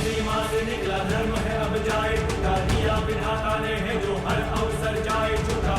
सीमा से निकला धर्म है अब जाए झूठा, दिया विधाता ने है जो हर अवसर जाए झूठा।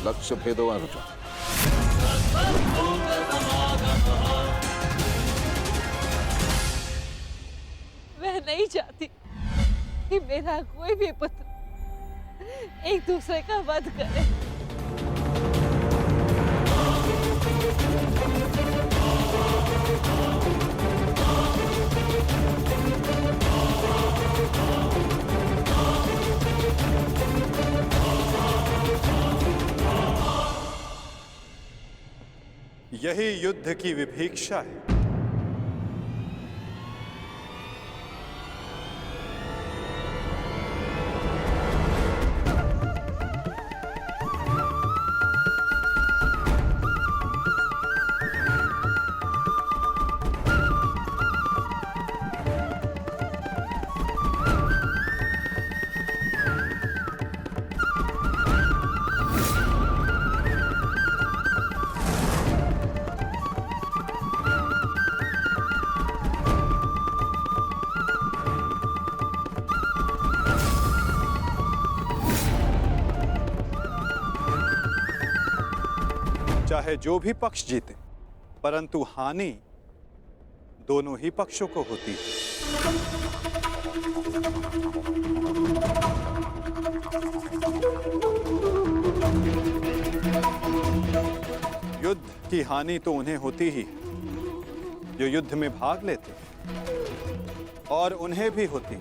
लक्ष्य भेदवान था। मैं नहीं चाहती कि मेरा कोई भी पुत्र एक दूसरे का वध करे। यही युद्ध की विभीषा है। चाहे जो भी पक्ष जीते, परंतु हानि दोनों ही पक्षों को होती है। युद्ध की हानि तो उन्हें होती ही जो युद्ध में भाग लेते, और उन्हें भी होती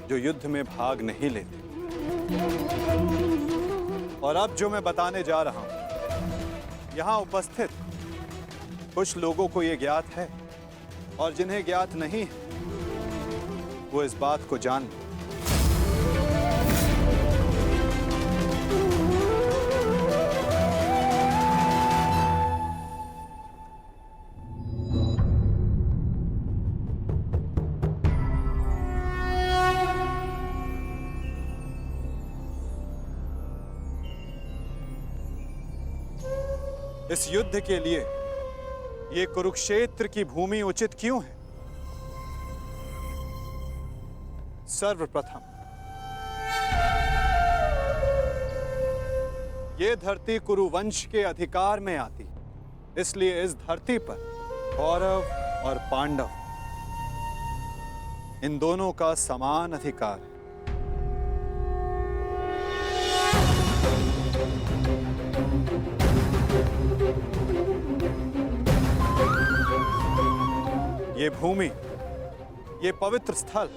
जो युद्ध में भाग नहीं लेते। और अब जो मैं बताने जा रहा हूं, यहां उपस्थित कुछ लोगों को यह ज्ञात है, और जिन्हें ज्ञात नहीं है वो इस बात को जान लें। इस युद्ध के लिए ये कुरुक्षेत्र की भूमि उचित क्यों है? सर्वप्रथम ये धरती कुरुवंश के अधिकार में आती, इसलिए इस धरती पर कौरव और पांडव इन दोनों का समान अधिकार है। ये भूमि, ये पवित्र स्थल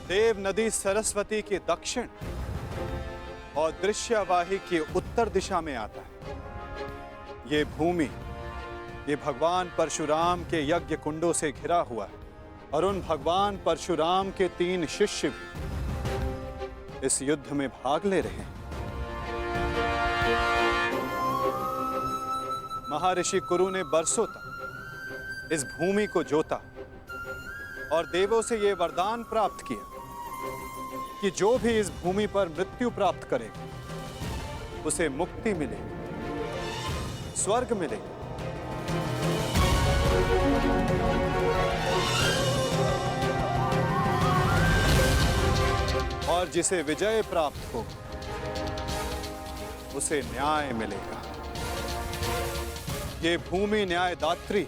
देव नदी सरस्वती के दक्षिण और दृश्यवाही के उत्तर दिशा में आता है। ये भूमि, ये भगवान परशुराम के यज्ञ कुंडों से घिरा हुआ है, और उन भगवान परशुराम के 3 शिष्य भी इस युद्ध में भाग ले रहे हैं। महर्षि कुरु ने बरसों तक इस भूमि को जोता और देवों से यह वरदान प्राप्त किया कि जो भी इस भूमि पर मृत्यु प्राप्त करेगा उसे मुक्ति मिलेगी, स्वर्ग मिलेगा। और जिसे विजय प्राप्त हो उसे न्याय मिलेगा। ये भूमि न्यायदात्री,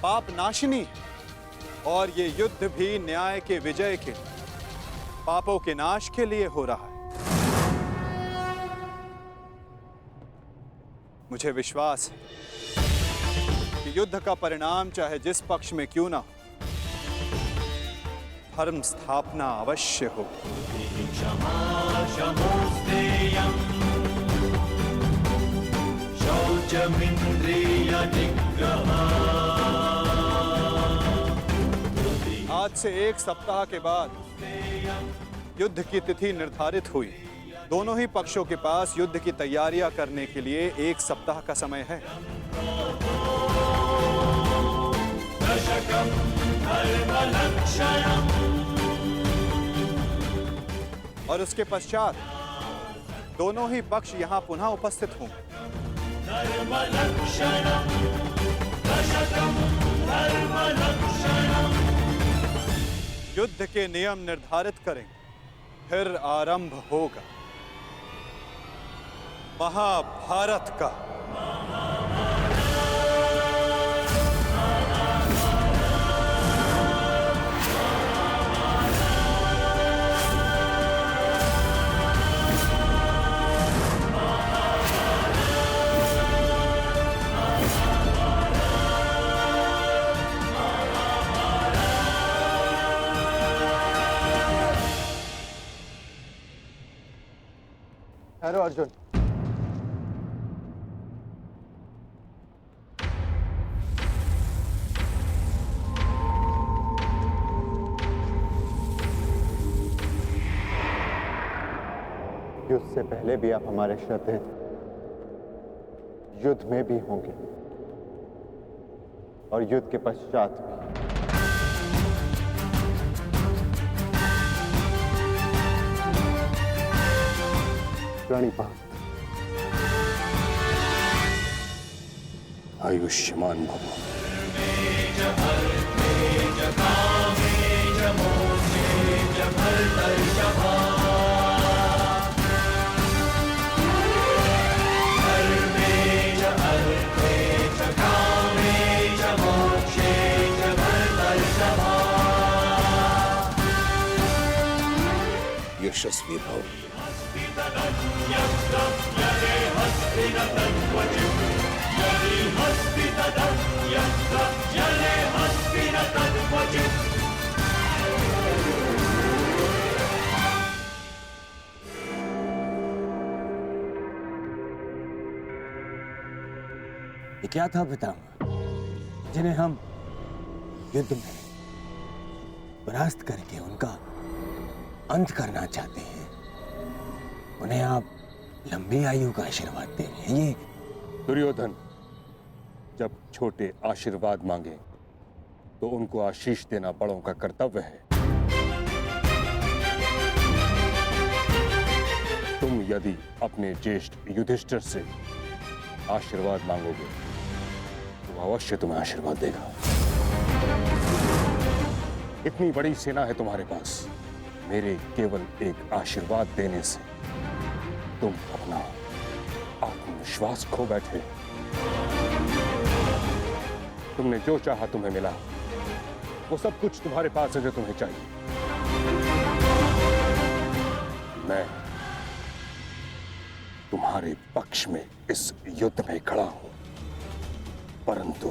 पाप नाशिनी है, और ये युद्ध भी न्याय के विजय के, पापों के नाश के लिए हो रहा है। मुझे विश्वास है कि युद्ध का परिणाम चाहे जिस पक्ष में क्यों ना हो, धर्म स्थापना अवश्य हो। क्षमा शमोस्तेयम् शौचमिन्द्रिय निग्रहः। आज से 1 सप्ताह के बाद युद्ध की तिथि निर्धारित हुई। दोनों ही पक्षों के पास युद्ध की तैयारियां करने के लिए 1 सप्ताह का समय है। दशकं धर्मलक्षणम्। और उसके पश्चात दोनों ही पक्ष यहां पुनः उपस्थित होंगे। धर्मलक्षणम् दशकं धर्मलक्षणम्। युद्ध के नियम निर्धारित करेंगे, फिर आरंभ होगा महाभारत का। हेलो अर्जुन, युद्ध से पहले भी आप हमारे श्रद्धेय थे, युद्ध में भी होंगे और युद्ध के पश्चात भी। प्रणिपात। आयुष्मान भव। यशस्वी भव। ये क्या था पितामह, जिन्हें हम युद्ध में परास्त करके उनका अंत करना चाहते हैं, उन्हें आप लंबी आयु का आशीर्वाद दे रहे हैं। ये दुर्योधन जब छोटे आशीर्वाद मांगे तो उनको आशीष देना बड़ों का कर्तव्य है। तुम यदि अपने ज्येष्ठ युधिष्ठिर से आशीर्वाद मांगोगे तो अवश्य तुम्हें आशीर्वाद देगा। इतनी बड़ी सेना है तुम्हारे पास, मेरे केवल एक आशीर्वाद देने से तुम अपना आत्मविश्वास खो बैठे। तुमने जो चाहा तुम्हें मिला, वो सब कुछ तुम्हारे पास है जो तुम्हें चाहिए। मैं तुम्हारे पक्ष में इस युद्ध में खड़ा हूं, परंतु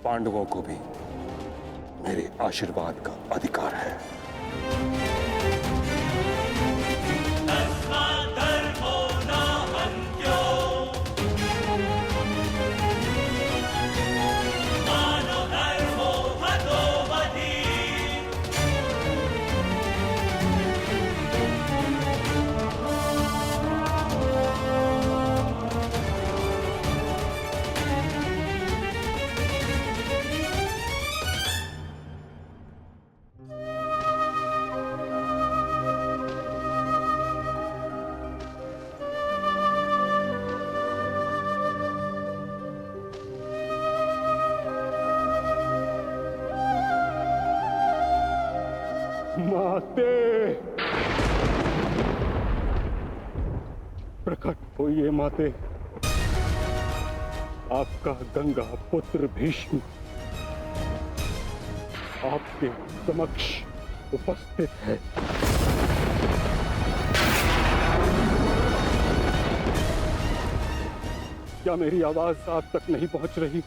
पांडवों को भी मेरे आशीर्वाद का अधिकार है। माते, प्रकट होइए माते। आपका गंगा पुत्र भीष्म आपके समक्ष उपस्थित है। क्या मेरी आवाज आप तक नहीं पहुंच रही?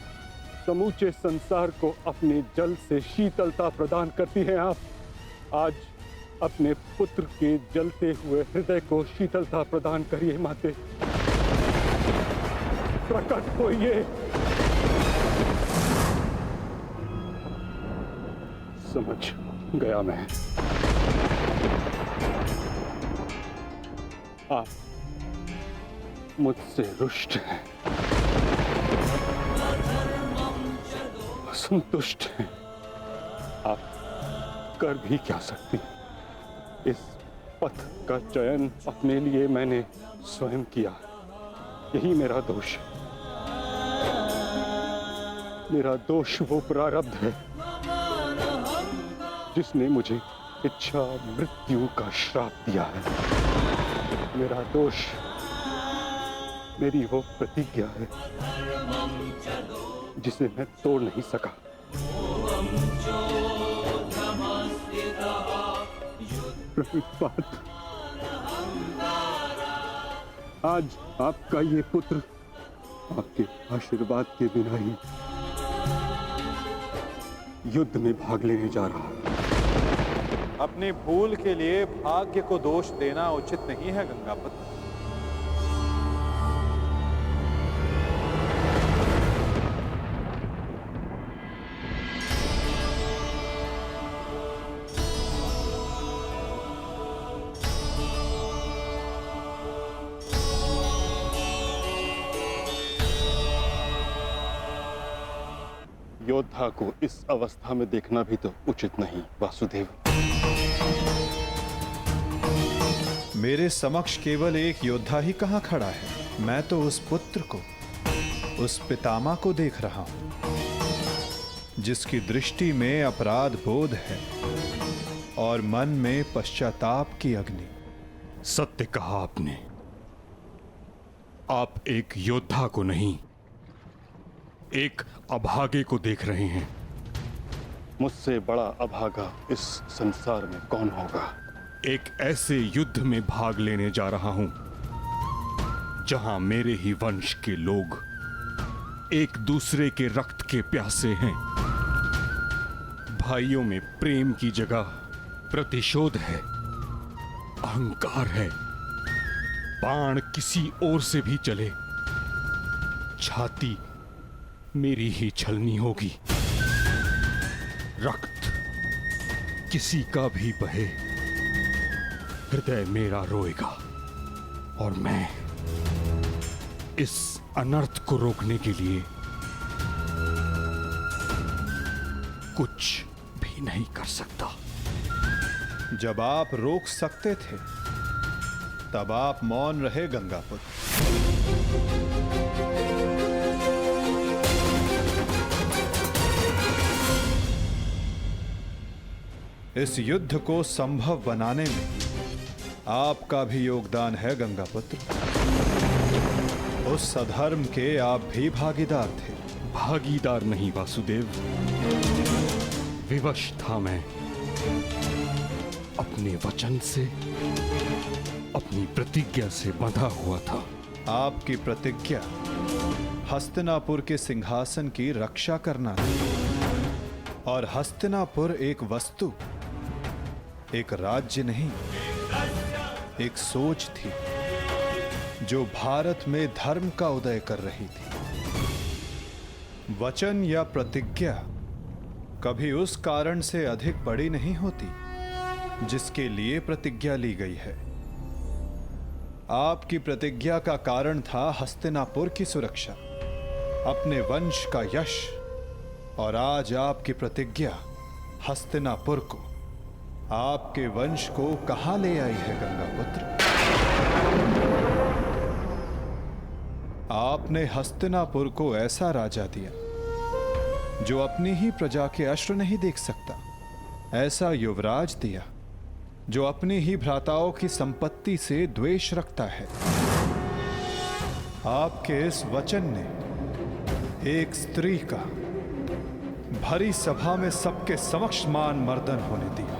समूचे संसार को अपने जल से शीतलता प्रदान करती हैं आप। आज अपने पुत्र के जलते हुए हृदय को शीतलता प्रदान करिए माते। प्रकट होइए। समझ गया मैं। आप मुझसे रुष्ट हैं, असंतुष्ट हैं। आप कर भी क्या सकती हैं? इस पथ का चयन अपने लिए मैंने स्वयं किया। यही मेरा दोष है। मेरा दोष वो प्रारब्ध है जिसने मुझे इच्छा मृत्यु का श्राप दिया है। मेरा दोष मेरी वो प्रतिज्ञा है जिसे मैं तोड़ नहीं सका। प्रणिपात, आज आपका ये पुत्र आपके आशीर्वाद के बिना ही युद्ध में भाग लेने जा रहा है। अपनी भूल के लिए भाग्य को दोष देना उचित नहीं है गंगापत। योद्धा को इस अवस्था में देखना भी तो उचित नहीं वासुदेव। मेरे समक्ष केवल एक योद्धा ही कहां खड़ा है? मैं तो उस पुत्र को, उस पितामह को देख रहा हूं जिसकी दृष्टि में अपराध बोध है और मन में पश्चाताप की अग्नि। सत्य कहा आपने। आप एक योद्धा को नहीं, एक अभागे को देख रहे हैं। मुझसे बड़ा अभागा इस संसार में कौन होगा? एक ऐसे युद्ध में भाग लेने जा रहा हूं जहां मेरे ही वंश के लोग एक दूसरे के रक्त के प्यासे हैं। भाइयों में प्रेम की जगह प्रतिशोध है, अहंकार है। बाण किसी ओर से भी चले, छाती मेरी ही छलनी होगी। रक्त किसी का भी बहे, हृदय मेरा रोएगा। और मैं इस अनर्थ को रोकने के लिए कुछ भी नहीं कर सकता। जब आप रोक सकते थे तब आप मौन रहे गंगापुत्र। इस युद्ध को संभव बनाने में आपका भी योगदान है गंगापुत्र। उस अधर्म के आप भी भागीदार थे। भागीदार नहीं वासुदेव, विवश था मैं। अपने वचन से, अपनी प्रतिज्ञा से बंधा हुआ था। आपकी प्रतिज्ञा हस्तिनापुर के सिंहासन की रक्षा करना थी। और हस्तिनापुर एक वस्तु, एक राज्य नहीं, एक सोच थी जो भारत में धर्म का उदय कर रही थी। वचन या प्रतिज्ञा कभी उस कारण से अधिक बड़ी नहीं होती जिसके लिए प्रतिज्ञा ली गई है। आपकी प्रतिज्ञा का कारण था हस्तिनापुर की सुरक्षा, अपने वंश का यश। और आज आपकी प्रतिज्ञा हस्तिनापुर को, आपके वंश को कहां ले आई है गंगापुत्र? आपने हस्तिनापुर को ऐसा राजा दिया जो अपनी ही प्रजा के अश्रु नहीं देख सकता, ऐसा युवराज दिया जो अपनी ही भ्राताओं की संपत्ति से द्वेष रखता है। आपके इस वचन ने एक स्त्री का भरी सभा में सबके समक्ष मान मर्दन होने दिया।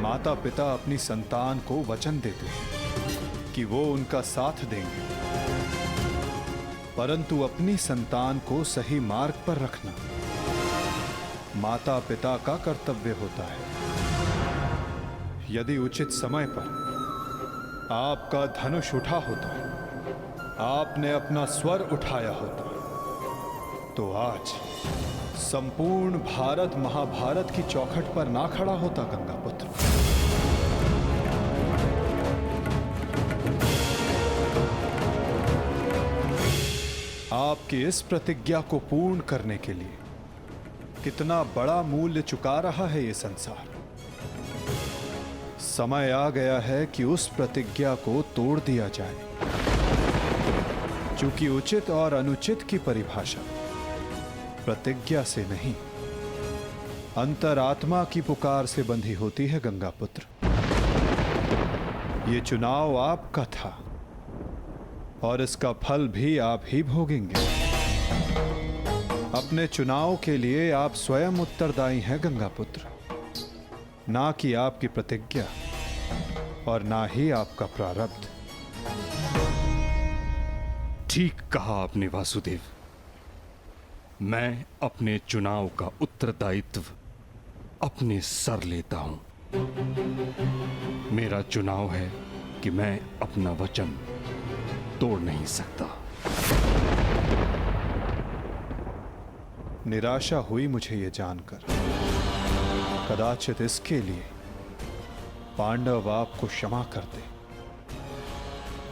माता पिता अपनी संतान को वचन देते हैं कि वो उनका साथ देंगे, परंतु अपनी संतान को सही मार्ग पर रखना माता पिता का कर्तव्य होता है। यदि उचित समय पर आपका धनुष उठा होता, आपने अपना स्वर उठाया होता, तो आज संपूर्ण भारत महाभारत की चौखट पर ना खड़ा होता गंगापुत्र। आपकी इस प्रतिज्ञा को पूर्ण करने के लिए कितना बड़ा मूल्य चुका रहा है ये संसार। समय आ गया है कि उस प्रतिज्ञा को तोड़ दिया जाए, क्योंकि उचित और अनुचित की परिभाषा प्रतिज्ञा से नहीं, अंतरात्मा की पुकार से बंधी होती है गंगापुत्र। ये चुनाव आपका था और इसका फल भी आप ही भोगेंगे। अपने चुनाव के लिए आप स्वयं उत्तरदायी हैं गंगापुत्र, ना कि आपकी प्रतिज्ञा और ना ही आपका प्रारब्ध। ठीक कहा आपने वासुदेव। मैं अपने चुनाव का उत्तरदायित्व अपने सर लेता हूं। मेरा चुनाव है कि मैं अपना वचन तोड़ नहीं सकता। निराशा हुई मुझे ये जानकर। कदाचित इसके लिए पांडव आपको क्षमा कर दे,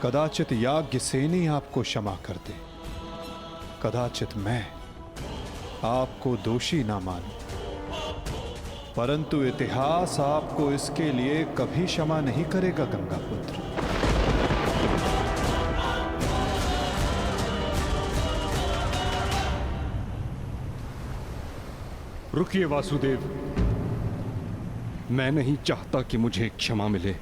कदाचित याज्ञसेनी आपको क्षमा कर दे, कदाचित मैं आपको दोषी ना मानूं, परंतु इतिहास आपको इसके लिए कभी क्षमा नहीं करेगा गंगापुत्र। रुकिए वासुदेव, मैं नहीं चाहता कि मुझे क्षमा मिले।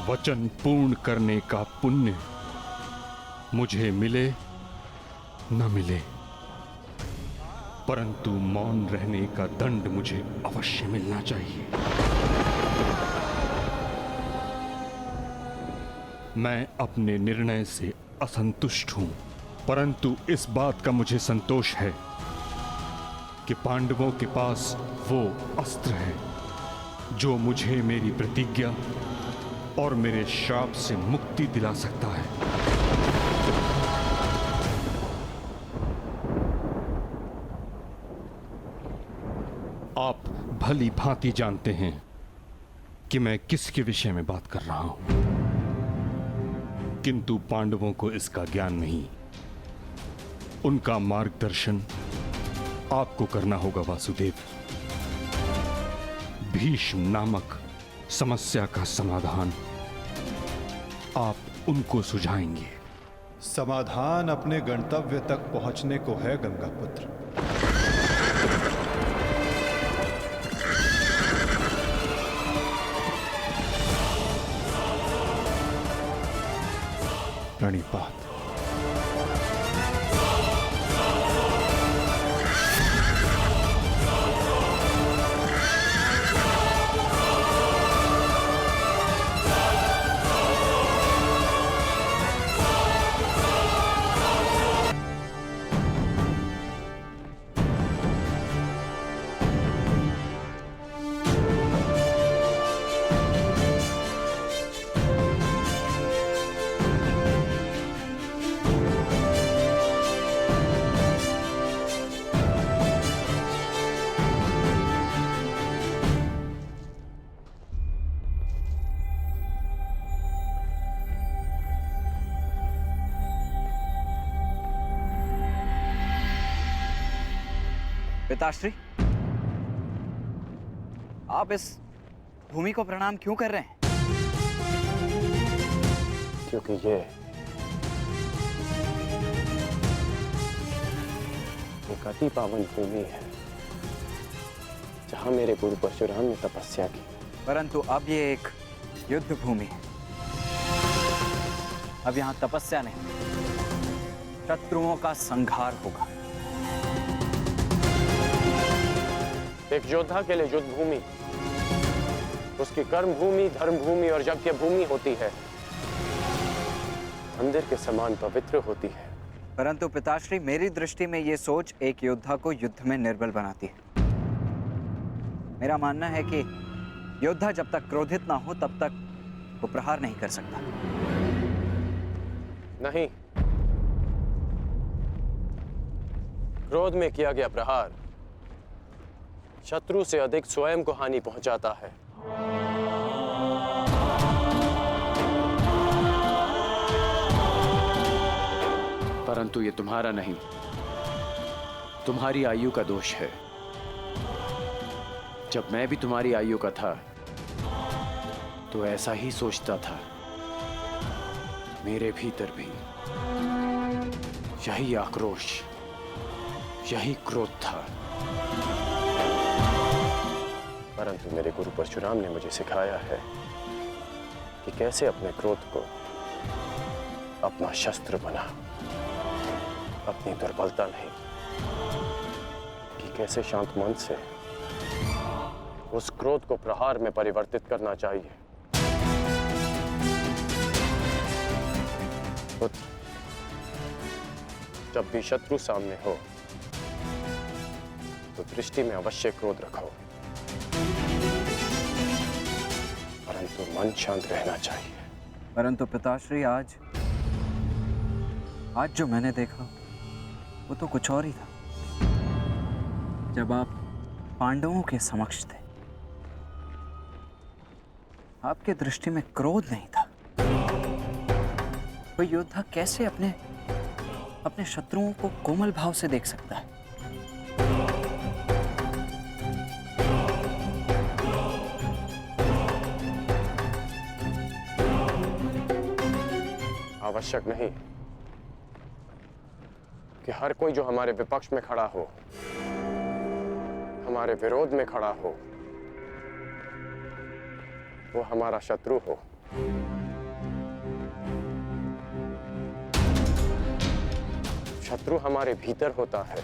वचन पूर्ण करने का पुण्य मुझे मिले न मिले, परंतु मौन रहने का दंड मुझे अवश्य मिलना चाहिए। मैं अपने निर्णय से असंतुष्ट हूं, परंतु इस बात का मुझे संतोष है कि पांडवों के पास वो अस्त्र है जो मुझे मेरी प्रतिज्ञा और मेरे श्राप से मुक्ति दिला सकता है। आप भली भांति जानते हैं कि मैं किसके विषय में बात कर रहा हूं, किंतु पांडवों को इसका ज्ञान नहीं। उनका मार्गदर्शन आपको करना होगा वासुदेव। भीष्म नामक समस्या का समाधान आप उनको सुझाएंगे। समाधान अपने गंतव्य तक पहुंचने को है गंगापुत्र। प्रणिपात। पिताश्री, आप इस भूमि को प्रणाम क्यों कर रहे हैं? क्योंकि ये एक अति पावन भूमि है जहां मेरे गुरु परशुराम ने तपस्या की। परंतु अब ये एक युद्ध भूमि है। अब यहां तपस्या नहीं, शत्रुओं का संहार होगा। एक योद्धा के लिए युद्ध भूमि उसकी कर्म भूमि, धर्म भूमि और यज्ञ भूमि होती है, मंदिर के समान पवित्र होती है। परंतु पिताश्री, मेरी दृष्टि में ये सोच एक योद्धा को युद्ध में निर्बल बनाती है। मेरा मानना है कि योद्धा जब तक क्रोधित ना हो तब तक वो प्रहार नहीं कर सकता। नहीं, क्रोध में किया गया प्रहार शत्रु से अधिक स्वयं को हानि पहुंचाता है। परंतु ये तुम्हारा नहीं, तुम्हारी आयु का दोष है। जब मैं भी तुम्हारी आयु का था तो ऐसा ही सोचता था। मेरे भीतर भी यही आक्रोश, यही क्रोध था। परंतु मेरे गुरु परशुराम ने मुझे सिखाया है कि कैसे अपने क्रोध को अपना शस्त्र बना, अपनी दुर्बलता नहीं, कि कैसे शांत मन से उस क्रोध को प्रहार में परिवर्तित करना चाहिए। पुत्र, जब भी शत्रु सामने हो तो दृष्टि में अवश्य क्रोध रखो, परंतु मन शांत रहना चाहिए। परंतु पिताश्री, आज जो मैंने देखा वो तो कुछ और ही था। जब आप पांडवों के समक्ष थे, आपके दृष्टि में क्रोध नहीं था। कोई योद्धा कैसे अपने शत्रुओं को कोमल भाव से देख सकता है? आवश्यक नहीं कि हर कोई जो हमारे विपक्ष में खड़ा हो, हमारे विरोध में खड़ा हो, वो हमारा शत्रु हो। शत्रु हमारे भीतर होता है।